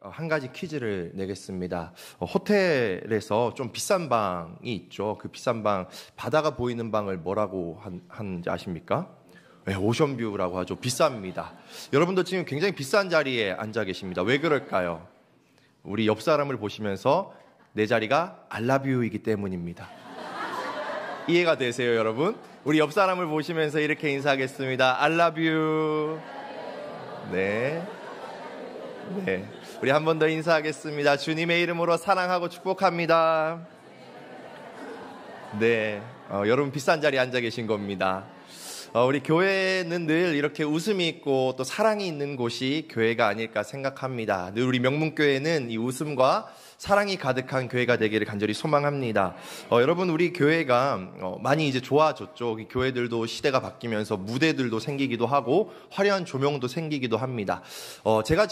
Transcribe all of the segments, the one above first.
한 가지 퀴즈를 내겠습니다. 호텔에서 좀 비싼 방이 있죠. 그 비싼 방, 바다가 보이는 방을 뭐라고 하는지 아십니까? 네, 오션뷰라고 하죠. 비쌉니다. 여러분도 지금 굉장히 비싼 자리에 앉아 계십니다. 왜 그럴까요? 우리 옆 사람을 보시면서 내 자리가 알라뷰이기 때문입니다. 이해가 되세요, 여러분? 우리 옆 사람을 보시면서 이렇게 인사하겠습니다. 알라뷰. 네. 네. 우리 한 번 더 인사하겠습니다. 주님의 이름으로 사랑하고 축복합니다. 네. 여러분 비싼 자리에 앉아 계신 겁니다. 우리 교회는 늘 이렇게 웃음이 있고 또 사랑이 있는 곳이 교회가 아닐까 생각합니다. 늘 우리 명문교회는 이 웃음과 사랑이 가득한 교회가 되기를 간절히 소망합니다. 여러분 우리 교회가 많이 이제 좋아졌죠. 교회들도 시대가 바뀌면서 무대들도 생기기도 하고 화려한 조명도 생기기도 합니다. 제가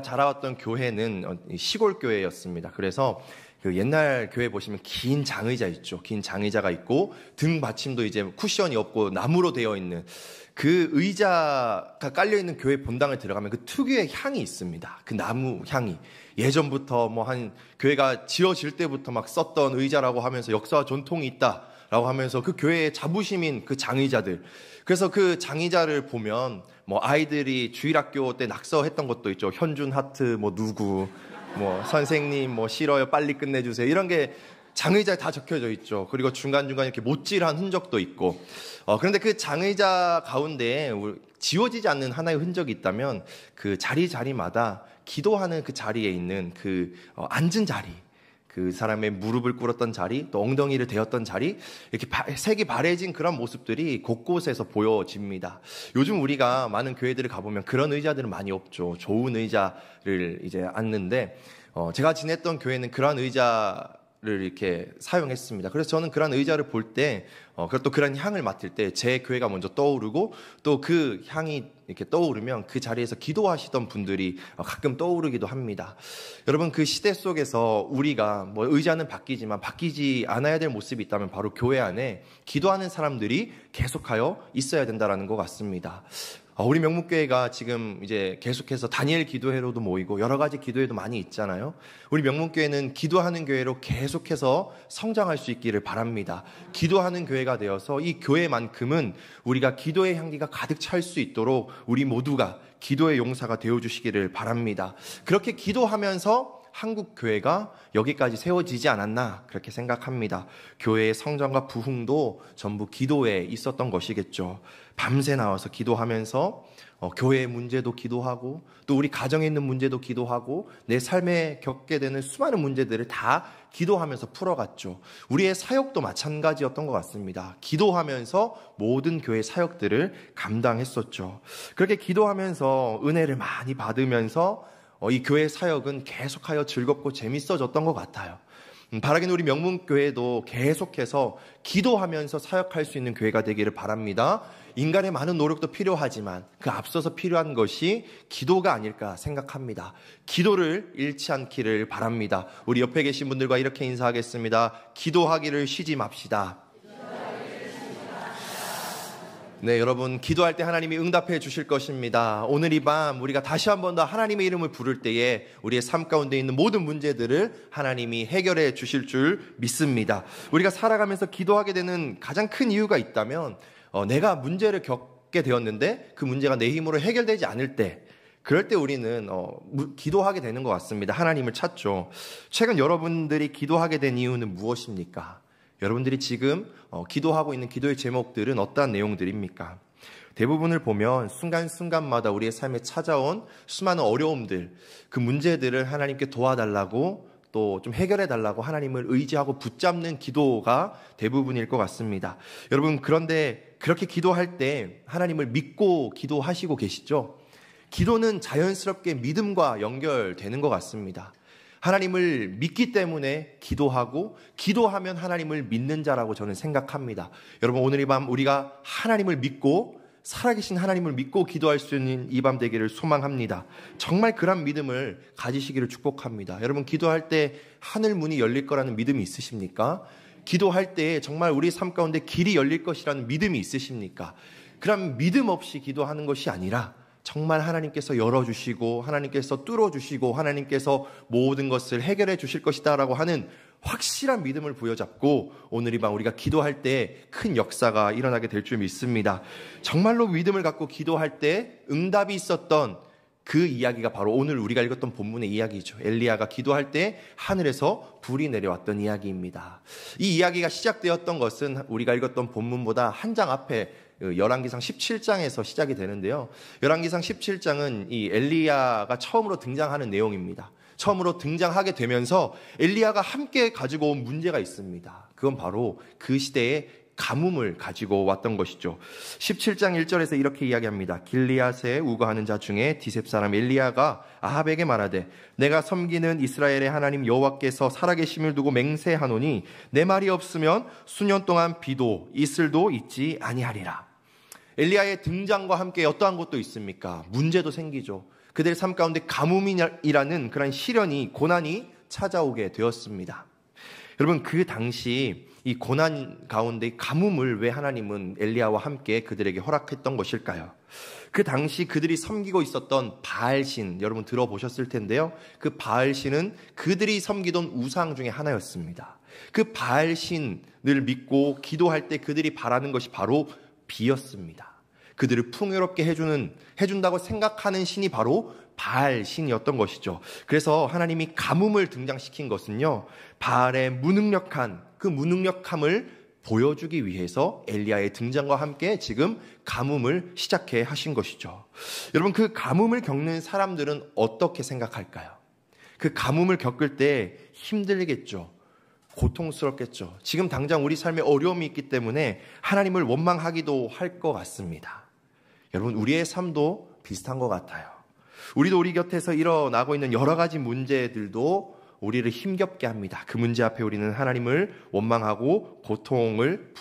자라왔던 교회는 시골 교회였습니다. 그래서 그 옛날 교회 보시면 긴 장의자 있죠. 긴 장의자가 있고 등 받침도 이제 쿠션이 없고 나무로 되어 있는 그 의자가 깔려있는 교회 본당을 들어가면 그 특유의 향이 있습니다. 그 나무 향이. 예전부터 교회가 지어질 때부터 막 썼던 의자라고 하면서 역사와 전통이 있다라고 하면서 그 교회의 자부심인 그 장의자들. 그래서 그 장의자를 보면 아이들이 주일학교 때 낙서했던 것도 있죠. 현준 하트 누구. 선생님 싫어요 빨리 끝내주세요 이런 게 장의자에 다 적혀져 있죠. 그리고 중간중간 이렇게 못질한 흔적도 있고 그런데 그 장의자 가운데 지워지지 않는 하나의 흔적이 있다면 그 자리마다 기도하는 그 자리에 있는 그 앉은 자리, 그 사람의 무릎을 꿇었던 자리, 또 엉덩이를 대었던 자리, 이렇게 색이 바래진 그런 모습들이 곳곳에서 보여집니다. 요즘 우리가 많은 교회들을 가보면 그런 의자들은 많이 없죠. 좋은 의자를 이제 앉는데, 제가 지냈던 교회는 그런 의자를 이렇게 사용했습니다. 그래서 저는 그런 의자를 볼 때, 그리고 또 그런 향을 맡을 때 제 교회가 먼저 떠오르고, 또 그 향이 이렇게 떠오르면 그 자리에서 기도하시던 분들이 가끔 떠오르기도 합니다. 여러분 그 시대 속에서 우리가 의자는 바뀌지만 바뀌지 않아야 될 모습이 있다면 바로 교회 안에 기도하는 사람들이 계속하여 있어야 된다는 것 같습니다. 우리 명문교회가 지금 이제 계속해서 다니엘 기도회로도 모이고 여러 가지 기도회도 많이 있잖아요. 우리 명문교회는 기도하는 교회로 계속해서 성장할 수 있기를 바랍니다. 기도하는 교회가 되어서 이 교회만큼은 우리가 기도의 향기가 가득 찰 수 있도록 우리 모두가 기도의 용사가 되어주시기를 바랍니다. 그렇게 기도하면서 한국 교회가 여기까지 세워지지 않았나 그렇게 생각합니다. 교회의 성장과 부흥도 전부 기도에 있었던 것이겠죠. 밤새 나와서 기도하면서 교회의 문제도 기도하고 또 우리 가정에 있는 문제도 기도하고 내 삶에 겪게 되는 수많은 문제들을 다 기도하면서 풀어갔죠. 우리의 사역도 마찬가지였던 것 같습니다. 기도하면서 모든 교회 사역들을 감당했었죠. 그렇게 기도하면서 은혜를 많이 받으면서 이 교회 사역은 계속하여 즐겁고 재밌어졌던 것 같아요. 바라기는 우리 명문교회도 계속해서 기도하면서 사역할 수 있는 교회가 되기를 바랍니다. 인간의 많은 노력도 필요하지만 그 앞서서 필요한 것이 기도가 아닐까 생각합니다. 기도를 잃지 않기를 바랍니다. 우리 옆에 계신 분들과 이렇게 인사하겠습니다. 기도하기를 쉬지 맙시다. 네, 여러분 기도할 때 하나님이 응답해 주실 것입니다. 오늘 이 밤 우리가 다시 한 번 더 하나님의 이름을 부를 때에 우리의 삶 가운데 있는 모든 문제들을 하나님이 해결해 주실 줄 믿습니다. 우리가 살아가면서 기도하게 되는 가장 큰 이유가 있다면 내가 문제를 겪게 되었는데 그 문제가 내 힘으로 해결되지 않을 때 그럴 때 우리는 기도하게 되는 것 같습니다. 하나님을 찾죠. 최근 여러분들이 기도하게 된 이유는 무엇입니까? 여러분들이 지금 기도하고 있는 기도의 제목들은 어떠한 내용들입니까? 대부분을 보면 순간순간마다 우리의 삶에 찾아온 수많은 어려움들, 그 문제들을 하나님께 도와달라고 또 좀 해결해달라고 하나님을 의지하고 붙잡는 기도가 대부분일 것 같습니다. 여러분 그런데 그렇게 기도할 때 하나님을 믿고 기도하시고 계시죠? 기도는 자연스럽게 믿음과 연결되는 것 같습니다. 하나님을 믿기 때문에 기도하고 기도하면 하나님을 믿는 자라고 저는 생각합니다. 여러분 오늘 이 밤 우리가 하나님을 믿고 살아계신 하나님을 믿고 기도할 수 있는 이 밤 되기를 소망합니다. 정말 그런 믿음을 가지시기를 축복합니다. 여러분 기도할 때 하늘 문이 열릴 거라는 믿음이 있으십니까? 기도할 때 정말 우리 삶 가운데 길이 열릴 것이라는 믿음이 있으십니까? 그럼 믿음 없이 기도하는 것이 아니라 정말 하나님께서 열어주시고 하나님께서 뚫어주시고 하나님께서 모든 것을 해결해 주실 것이다 라고 하는 확실한 믿음을 부여잡고 오늘 이 밤 우리가 기도할 때 큰 역사가 일어나게 될 줄 믿습니다. 정말로 믿음을 갖고 기도할 때 응답이 있었던 그 이야기가 바로 오늘 우리가 읽었던 본문의 이야기죠. 엘리야가 기도할 때 하늘에서 불이 내려왔던 이야기입니다. 이 이야기가 시작되었던 것은 우리가 읽었던 본문보다 한 장 앞에 열왕기상 17장에서 시작이 되는데요. 열왕기상 17장은 이 엘리야가 처음으로 등장하는 내용입니다. 처음으로 등장하게 되면서 엘리야가 함께 가지고 온 문제가 있습니다. 그건 바로 그 시대의 가뭄을 가지고 왔던 것이죠. 17장 1절에서 이렇게 이야기합니다. 길리앗에 우거하는 자 중에 디셉 사람 엘리야가 아합에게 말하되 내가 섬기는 이스라엘의 하나님 여호와께서 살아계심을 두고 맹세하노니 내 말이 없으면 수년 동안 비도 이슬도 있지 아니하리라. 엘리야의 등장과 함께 어떠한 것도 있습니까? 문제도 생기죠. 그들의 삶 가운데 가뭄이라는 그런 시련이, 고난이 찾아오게 되었습니다. 여러분, 그 당시 이 고난 가운데 가뭄을 왜 하나님은 엘리야와 함께 그들에게 허락했던 것일까요? 그 당시 그들이 섬기고 있었던 바알신, 여러분 들어보셨을 텐데요. 그 바알신은 그들이 섬기던 우상 중에 하나였습니다. 그 바알신을 믿고 기도할 때 그들이 바라는 것이 바로 비였습니다. 그들을 풍요롭게 해준다고 생각하는 신이 바로 바알 신이었던 것이죠. 그래서 하나님이 가뭄을 등장시킨 것은요, 바알의 무능력한 그 무능력함을 보여주기 위해서 엘리야의 등장과 함께 지금 가뭄을 시작해 하신 것이죠. 여러분, 그 가뭄을 겪는 사람들은 어떻게 생각할까요? 그 가뭄을 겪을 때 힘들겠죠. 고통스럽겠죠. 지금 당장 우리 삶에 어려움이 있기 때문에 하나님을 원망하기도 할 것 같습니다. 여러분, 우리의 삶도 비슷한 것 같아요. 우리도 우리 곁에서 일어나고 있는 여러 가지 문제들도 우리를 힘겹게 합니다. 그 문제 앞에 우리는 하나님을 원망하고 고통을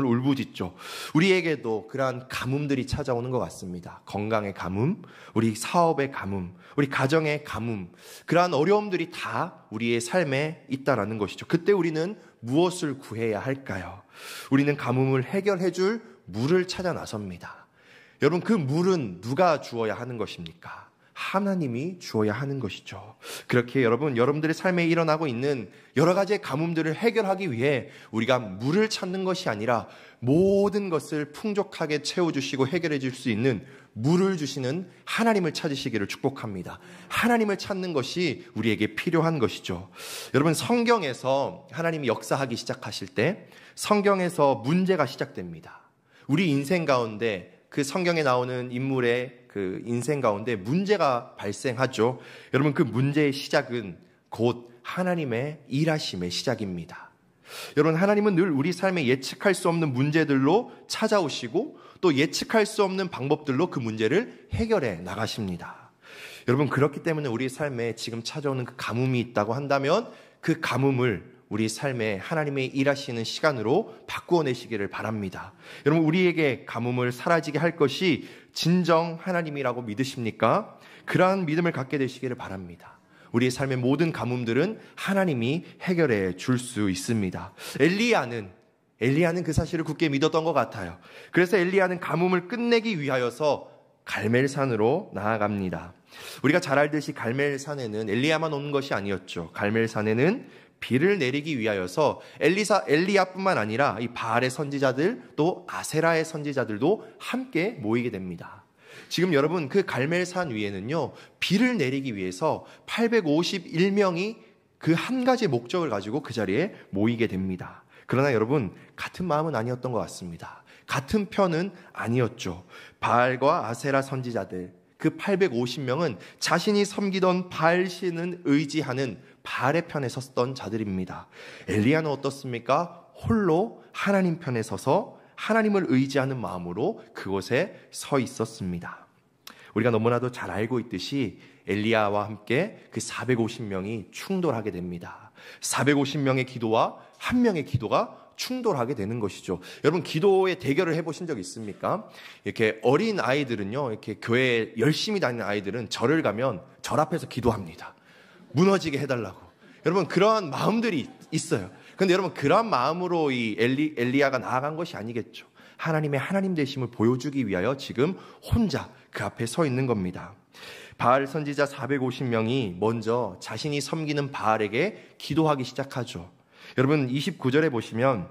울부짖죠. 우리에게도 그러한 가뭄들이 찾아오는 것 같습니다. 건강의 가뭄, 우리 사업의 가뭄, 우리 가정의 가뭄, 그러한 어려움들이 다 우리의 삶에 있다라는 것이죠. 그때 우리는 무엇을 구해야 할까요? 우리는 가뭄을 해결해 줄 물을 찾아 나섭니다. 여러분, 그 물은 누가 주어야 하는 것입니까? 하나님이 주어야 하는 것이죠. 그렇게 여러분들의 삶에 일어나고 있는 여러 가지의 가뭄들을 해결하기 위해 우리가 물을 찾는 것이 아니라 모든 것을 풍족하게 채워주시고 해결해 줄 수 있는 물을 주시는 하나님을 찾으시기를 축복합니다. 하나님을 찾는 것이 우리에게 필요한 것이죠. 여러분, 성경에서 하나님이 역사하기 시작하실 때 성경에서 문제가 시작됩니다. 우리 인생 가운데 그 성경에 나오는 인물의 그 인생 가운데 문제가 발생하죠. 여러분, 그 문제의 시작은 곧 하나님의 일하심의 시작입니다. 여러분, 하나님은 늘 우리 삶에 예측할 수 없는 문제들로 찾아오시고 또 예측할 수 없는 방법들로 그 문제를 해결해 나가십니다. 여러분, 그렇기 때문에 우리 삶에 지금 찾아오는 그 가뭄이 있다고 한다면 그 가뭄을 우리 삶에 하나님의 일하시는 시간으로 바꾸어내시기를 바랍니다. 여러분, 우리에게 가뭄을 사라지게 할 것이 진정 하나님이라고 믿으십니까? 그러한 믿음을 갖게 되시기를 바랍니다. 우리의 삶의 모든 가뭄들은 하나님이 해결해 줄 수 있습니다. 엘리야는 그 사실을 굳게 믿었던 것 같아요. 그래서 엘리야는 가뭄을 끝내기 위하여서 갈멜산으로 나아갑니다. 우리가 잘 알듯이 갈멜산에는 엘리야만 오는 것이 아니었죠. 갈멜산에는 비를 내리기 위하여서 엘리야뿐만 아니라 이 바알의 선지자들 또 아세라의 선지자들도 함께 모이게 됩니다. 지금 여러분, 그 갈멜산 위에는요, 비를 내리기 위해서 851명이 그 한 가지 목적을 가지고 그 자리에 모이게 됩니다. 그러나 여러분, 같은 마음은 아니었던 것 같습니다. 같은 편은 아니었죠. 바알과 아세라 선지자들, 그 850명은 자신이 섬기던 바알 신을 의지하는 바알의 편에 섰던 자들입니다. 엘리야는 어떻습니까? 홀로 하나님 편에 서서 하나님을 의지하는 마음으로 그곳에 서 있었습니다. 우리가 너무나도 잘 알고 있듯이 엘리야와 함께 그 450명이 충돌하게 됩니다. 450명의 기도와 한 명의 기도가 충돌하게 되는 것이죠. 여러분, 기도의 대결을 해보신 적 있습니까? 이렇게 어린 아이들은요, 이렇게 교회에 열심히 다니는 아이들은 절을 가면 절 앞에서 기도합니다. 무너지게 해달라고. 여러분, 그러한 마음들이 있어요. 그런데 여러분, 그러한 마음으로 이 엘리야가 나아간 것이 아니겠죠. 하나님의 하나님 되심을 보여주기 위하여 지금 혼자 그 앞에 서 있는 겁니다. 바알 선지자 450명이 먼저 자신이 섬기는 바알에게 기도하기 시작하죠. 여러분 29절에 보시면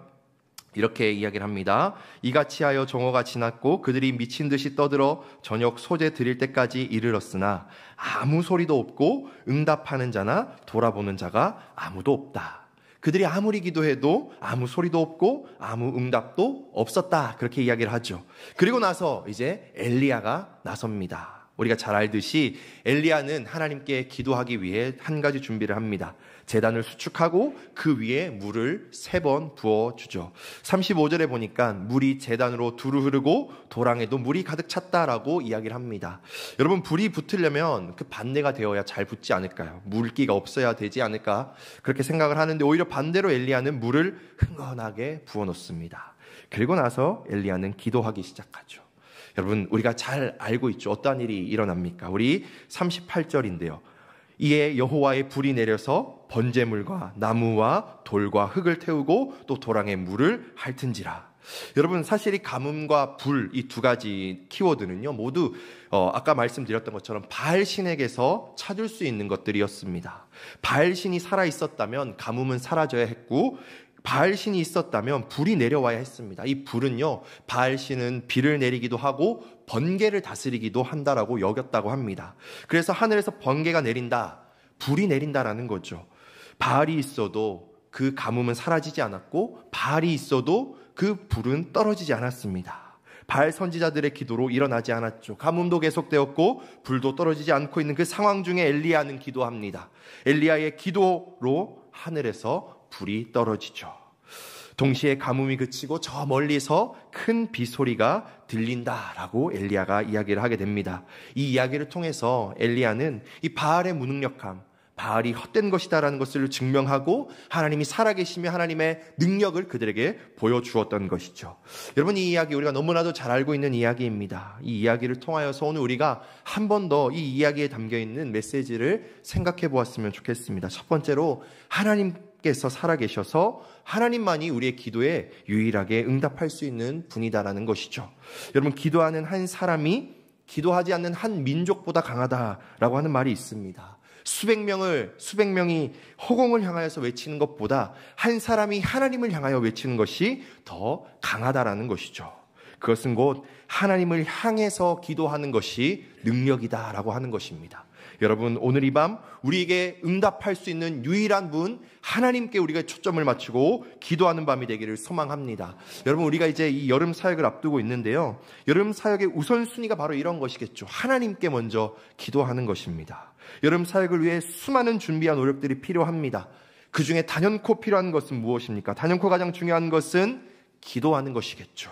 이렇게 이야기를 합니다. 이같이 하여 정오가 지났고 그들이 미친 듯이 떠들어 저녁 소재 드릴 때까지 이르렀으나 아무 소리도 없고 응답하는 자나 돌아보는 자가 아무도 없다. 그들이 아무리 기도해도 아무 소리도 없고 아무 응답도 없었다. 그렇게 이야기를 하죠. 그리고 나서 이제 엘리야가 나섭니다. 우리가 잘 알듯이 엘리야는 하나님께 기도하기 위해 한 가지 준비를 합니다. 제단을 수축하고 그 위에 물을 3번 부어주죠. 35절에 보니까 물이 제단으로 두루 흐르고 도랑에도 물이 가득 찼다라고 이야기를 합니다. 여러분 불이 붙으려면 그 반대가 되어야 잘 붙지 않을까요? 물기가 없어야 되지 않을까? 그렇게 생각을 하는데 오히려 반대로 엘리야는 물을 흥건하게 부어놓습니다. 그리고 나서 엘리야는 기도하기 시작하죠. 여러분 우리가 잘 알고 있죠. 어떠한 일이 일어납니까? 우리 38절인데요. 이에 여호와의 불이 내려서 번제물과 나무와 돌과 흙을 태우고 또 도랑에 물을 핥은지라. 여러분 사실 이 가뭄과 불 이 두 가지 키워드는요 모두 아까 말씀드렸던 것처럼 바알 신에게서 찾을 수 있는 것들이었습니다. 바알 신이 살아 있었다면 가뭄은 사라져야 했고 바알 신이 있었다면 불이 내려와야 했습니다. 이 불은요 바알 신은 비를 내리기도 하고 번개를 다스리기도 한다라고 여겼다고 합니다. 그래서 하늘에서 번개가 내린다, 불이 내린다라는 거죠. 바알이 있어도 그 가뭄은 사라지지 않았고 바알이 있어도 그 불은 떨어지지 않았습니다. 바알 선지자들의 기도로 일어나지 않았죠. 가뭄도 계속되었고 불도 떨어지지 않고 있는 그 상황 중에 엘리야는 기도합니다. 엘리야의 기도로 하늘에서 불이 떨어지죠. 동시에 가뭄이 그치고 저 멀리서 큰 비소리가 들린다라고 엘리야가 이야기를 하게 됩니다. 이 이야기를 통해서 엘리야는 이 바알의 무능력함, 바알이 헛된 것이다라는 것을 증명하고 하나님이 살아계시며 하나님의 능력을 그들에게 보여주었던 것이죠. 여러분 이 이야기 우리가 너무나도 잘 알고 있는 이야기입니다. 이 이야기를 통하여서 오늘 우리가 한 번 더 이 이야기에 담겨있는 메시지를 생각해 보았으면 좋겠습니다. 첫 번째로 하나님께서 살아계셔서 하나님만이 우리의 기도에 유일하게 응답할 수 있는 분이다라는 것이죠. 여러분 기도하는 한 사람이 기도하지 않는 한 민족보다 강하다라고 하는 말이 있습니다. 수백 명이 허공을 향하여서 외치는 것보다 한 사람이 하나님을 향하여 외치는 것이 더 강하다라는 것이죠. 그것은 곧 하나님을 향해서 기도하는 것이 능력이다라고 하는 것입니다. 여러분 오늘 이 밤 우리에게 응답할 수 있는 유일한 분 하나님께 우리가 초점을 맞추고 기도하는 밤이 되기를 소망합니다. 여러분 우리가 이제 이 여름 사역을 앞두고 있는데요. 여름 사역의 우선순위가 바로 이런 것이겠죠. 하나님께 먼저 기도하는 것입니다. 여름 사역을 위해 수많은 준비와 노력들이 필요합니다. 그 중에 단연코 필요한 것은 무엇입니까? 단연코 가장 중요한 것은 기도하는 것이겠죠.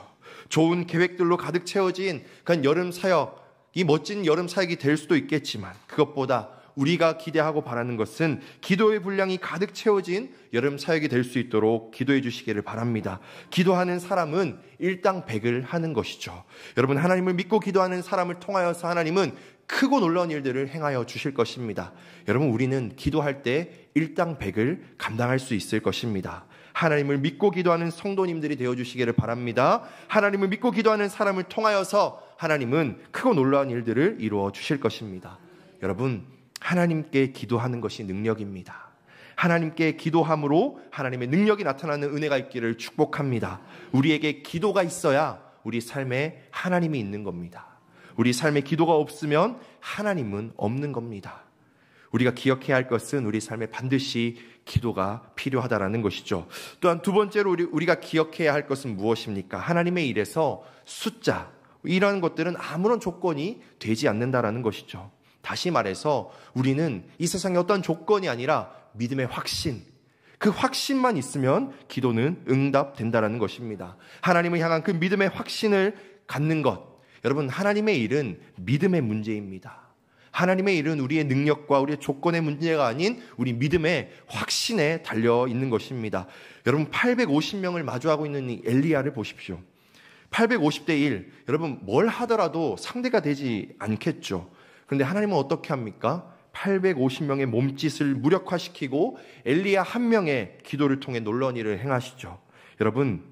좋은 계획들로 가득 채워진 그런 여름 사역, 이 멋진 여름 사역이 될 수도 있겠지만 그것보다 우리가 기대하고 바라는 것은 기도의 분량이 가득 채워진 여름 사역이 될 수 있도록 기도해 주시기를 바랍니다. 기도하는 사람은 일당백을 하는 것이죠. 여러분 하나님을 믿고 기도하는 사람을 통하여서 하나님은 크고 놀라운 일들을 행하여 주실 것입니다. 여러분 우리는 기도할 때 일당백을 감당할 수 있을 것입니다. 하나님을 믿고 기도하는 성도님들이 되어주시기를 바랍니다. 하나님을 믿고 기도하는 사람을 통하여서 하나님은 크고 놀라운 일들을 이루어 주실 것입니다. 여러분 하나님께 기도하는 것이 능력입니다. 하나님께 기도함으로 하나님의 능력이 나타나는 은혜가 있기를 축복합니다. 우리에게 기도가 있어야 우리 삶에 하나님이 있는 겁니다. 우리 삶에 기도가 없으면 하나님은 없는 겁니다. 우리가 기억해야 할 것은 우리 삶에 반드시 기도가 필요하다라는 것이죠. 또한 두 번째로 우리가 기억해야 할 것은 무엇입니까? 하나님의 일에서 숫자, 이런 것들은 아무런 조건이 되지 않는다라는 것이죠. 다시 말해서 우리는 이 세상에 어떤 조건이 아니라 믿음의 확신, 그 확신만 있으면 기도는 응답된다라는 것입니다. 하나님을 향한 그 믿음의 확신을 갖는 것, 여러분 하나님의 일은 믿음의 문제입니다. 하나님의 일은 우리의 능력과 우리의 조건의 문제가 아닌 우리 믿음의 확신에 달려 있는 것입니다. 여러분 850명을 마주하고 있는 이 엘리야를 보십시오. 850대 1, 여러분 뭘 하더라도 상대가 되지 않겠죠. 그런데 하나님은 어떻게 합니까? 850명의 몸짓을 무력화시키고 엘리야 한 명의 기도를 통해 놀라운 일을 행하시죠. 여러분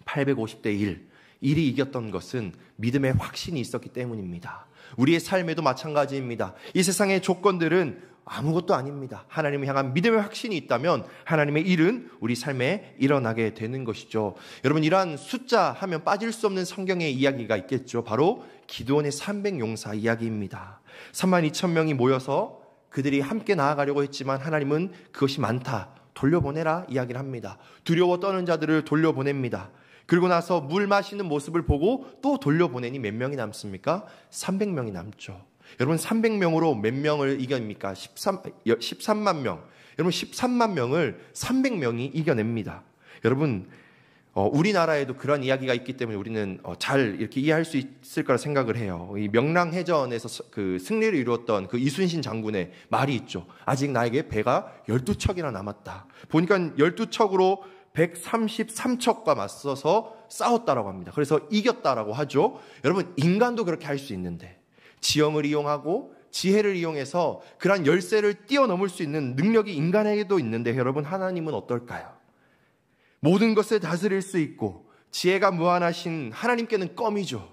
850대 1, 일이 이겼던 것은 믿음의 확신이 있었기 때문입니다. 우리의 삶에도 마찬가지입니다. 이 세상의 조건들은 아무것도 아닙니다. 하나님을 향한 믿음의 확신이 있다면 하나님의 일은 우리 삶에 일어나게 되는 것이죠. 여러분, 이러한 숫자 하면 빠질 수 없는 성경의 이야기가 있겠죠. 바로 기드온의 300용사 이야기입니다. 32,000명이 모여서 그들이 함께 나아가려고 했지만 하나님은 그것이 많다, 돌려보내라 이야기를 합니다. 두려워 떠는 자들을 돌려보냅니다. 그리고 나서 물 마시는 모습을 보고 또 돌려보내니 몇 명이 남습니까? 300명이 남죠. 여러분, 300명으로 몇 명을 이깁니까? 13만 명. 여러분, 13만 명을 300명이 이겨냅니다. 여러분, 우리나라에도 그런 이야기가 있기 때문에 우리는 잘 이렇게 이해할 수 있을 거라 생각을 해요. 이 명랑해전에서 그 승리를 이루었던 그 이순신 장군의 말이 있죠. 아직 나에게 배가 12척이나 남았다. 보니까 12척으로 133척과 맞서서 싸웠다라고 합니다. 그래서 이겼다라고 하죠. 여러분, 인간도 그렇게 할 수 있는데, 지형을 이용하고 지혜를 이용해서 그러한 열세를 뛰어넘을 수 있는 능력이 인간에게도 있는데, 여러분, 하나님은 어떨까요? 모든 것을 다스릴 수 있고 지혜가 무한하신 하나님께는 껌이죠.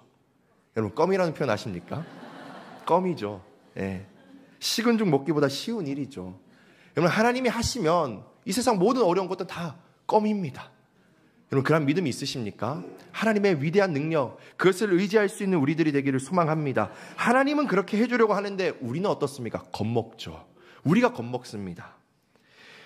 여러분, 껌이라는 표현 아십니까? 껌이죠. 예. 식은 죽 먹기보다 쉬운 일이죠. 여러분, 하나님이 하시면 이 세상 모든 어려운 것도 다 껌입니다. 여러분, 그런 믿음이 있으십니까? 하나님의 위대한 능력, 그것을 의지할 수 있는 우리들이 되기를 소망합니다. 하나님은 그렇게 해주려고 하는데 우리는 어떻습니까? 겁먹죠. 우리가 겁먹습니다.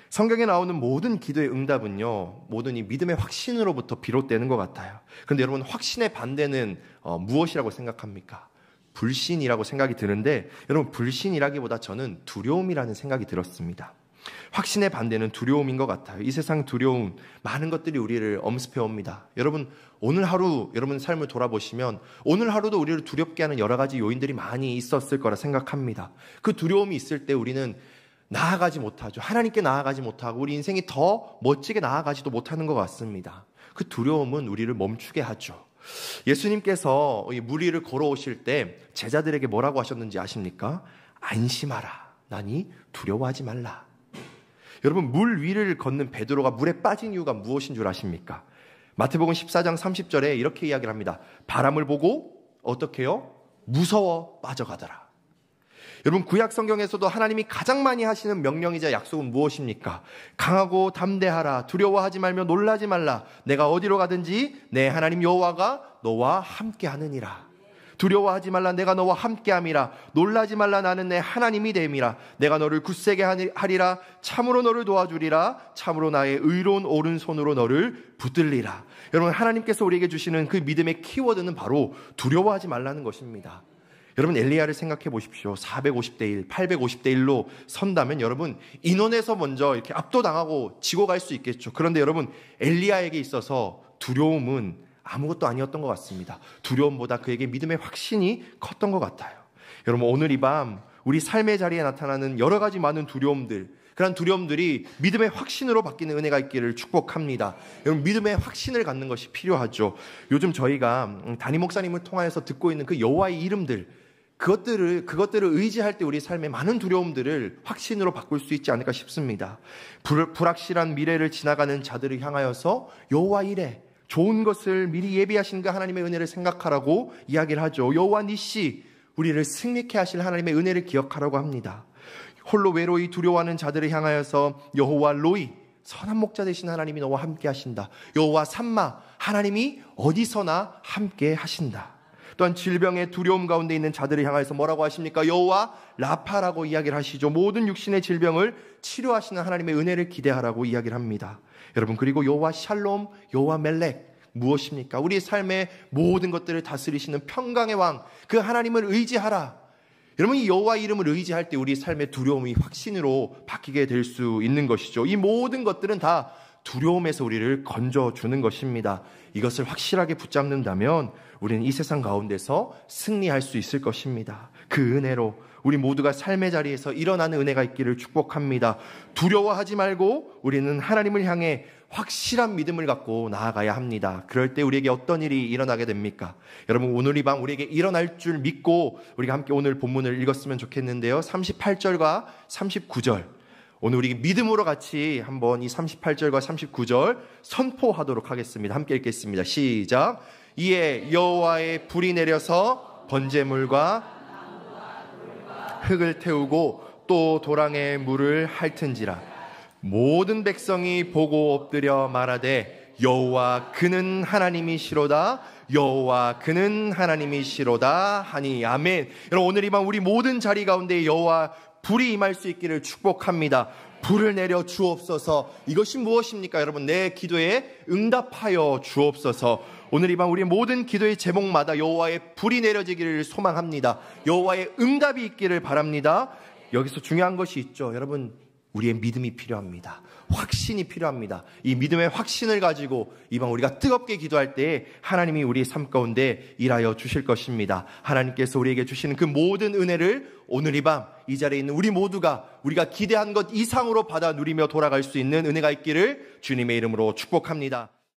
성경에 나오는 모든 기도의 응답은요, 모든 이 믿음의 확신으로부터 비롯되는 것 같아요. 그런데 여러분, 확신의 반대는 무엇이라고 생각합니까? 불신이라고 생각이 드는데, 여러분, 불신이라기보다 저는 두려움이라는 생각이 들었습니다. 확신의 반대는 두려움인 것 같아요. 이 세상 두려움, 많은 것들이 우리를 엄습해 옵니다. 여러분, 오늘 하루 여러분 삶을 돌아보시면 오늘 하루도 우리를 두렵게 하는 여러 가지 요인들이 많이 있었을 거라 생각합니다. 그 두려움이 있을 때 우리는 나아가지 못하죠. 하나님께 나아가지 못하고 우리 인생이 더 멋지게 나아가지도 못하는 것 같습니다. 그 두려움은 우리를 멈추게 하죠. 예수님께서 물 위를 걸어오실 때 제자들에게 뭐라고 하셨는지 아십니까? 안심하라. 나니 두려워하지 말라. 여러분, 물 위를 걷는 베드로가 물에 빠진 이유가 무엇인 줄 아십니까? 마태복음 14장 30절에 이렇게 이야기를 합니다. 바람을 보고 어떻게 해요? 무서워 빠져가더라. 여러분, 구약 성경에서도 하나님이 가장 많이 하시는 명령이자 약속은 무엇입니까? 강하고 담대하라. 두려워하지 말며 놀라지 말라. 내가 어디로 가든지 내 하나님 여호와가 너와 함께 하느니라. 두려워하지 말라. 내가 너와 함께함이라. 놀라지 말라. 나는 내 하나님이 됨이라. 내가 너를 굳세게 하리라. 참으로 너를 도와주리라. 참으로 나의 의로운 오른손으로 너를 붙들리라. 여러분, 하나님께서 우리에게 주시는 그 믿음의 키워드는 바로 두려워하지 말라는 것입니다. 여러분, 엘리야를 생각해 보십시오. 450대 1, 850대 1로 선다면 여러분, 인원에서 먼저 이렇게 압도당하고 지고 갈 수 있겠죠. 그런데 여러분, 엘리야에게 있어서 두려움은 아무것도 아니었던 것 같습니다. 두려움보다 그에게 믿음의 확신이 컸던 것 같아요. 여러분, 오늘 이 밤 우리 삶의 자리에 나타나는 여러 가지 많은 두려움들, 그런 두려움들이 믿음의 확신으로 바뀌는 은혜가 있기를 축복합니다. 여러분, 믿음의 확신을 갖는 것이 필요하죠. 요즘 저희가 담임 목사님을 통하여서 듣고 있는 그 여호와의 이름들, 그것들을 의지할 때 우리 삶의 많은 두려움들을 확신으로 바꿀 수 있지 않을까 싶습니다. 불확실한 미래를 지나가는 자들을 향하여서 여호와 이래, 좋은 것을 미리 예비하신 그 하나님의 은혜를 생각하라고 이야기를 하죠. 여호와 니시, 우리를 승리케 하실 하나님의 은혜를 기억하라고 합니다. 홀로 외로이 두려워하는 자들을 향하여서 여호와 로이, 선한 목자 되신 하나님이 너와 함께 하신다. 여호와 삼마, 하나님이 어디서나 함께 하신다. 또한 질병의 두려움 가운데 있는 자들을 향하여서 뭐라고 하십니까? 여호와 라파라고 이야기를 하시죠. 모든 육신의 질병을 치료하시는 하나님의 은혜를 기대하라고 이야기를 합니다. 여러분, 그리고 여호와 샬롬, 여호와 멜렉, 무엇입니까? 우리의 삶의 모든 것들을 다스리시는 평강의 왕, 그 하나님을 의지하라. 여러분, 이 여호와 이름을 의지할 때 우리 삶의 두려움이 확신으로 바뀌게 될 수 있는 것이죠. 이 모든 것들은 다 두려움에서 우리를 건져주는 것입니다. 이것을 확실하게 붙잡는다면 우리는 이 세상 가운데서 승리할 수 있을 것입니다. 그 은혜로 우리 모두가 삶의 자리에서 일어나는 은혜가 있기를 축복합니다. 두려워하지 말고 우리는 하나님을 향해 확실한 믿음을 갖고 나아가야 합니다. 그럴 때 우리에게 어떤 일이 일어나게 됩니까? 여러분, 오늘 이 밤 우리에게 일어날 줄 믿고 우리가 함께 오늘 본문을 읽었으면 좋겠는데요. 38절과 39절. 오늘 우리 믿음으로 같이 한번 이 38절과 39절 선포하도록 하겠습니다. 함께 읽겠습니다. 시작. 이에 여호와의 불이 내려서 번제물과 흙을 태우고 또 도랑에 물을 핥은지라. 모든 백성이 보고 엎드려 말하되 여호와 그는 하나님이시로다. 여호와 그는 하나님이시로다 하니. 아멘. 여러분, 오늘 이 밤 우리 모든 자리 가운데 여호와 불이 임할 수 있기를 축복합니다. 불을 내려 주옵소서. 이것이 무엇입니까? 여러분, 내 기도에 응답하여 주옵소서. 오늘 이 밤 우리 모든 기도의 제목마다 여호와의 불이 내려지기를 소망합니다. 여호와의 응답이 있기를 바랍니다. 여기서 중요한 것이 있죠. 여러분, 우리의 믿음이 필요합니다. 확신이 필요합니다. 이 믿음의 확신을 가지고 이 밤 우리가 뜨겁게 기도할 때 하나님이 우리의 삶 가운데 일하여 주실 것입니다. 하나님께서 우리에게 주시는 그 모든 은혜를 오늘 이 밤 이 자리에 있는 우리 모두가 우리가 기대한 것 이상으로 받아 누리며 돌아갈 수 있는 은혜가 있기를 주님의 이름으로 축복합니다.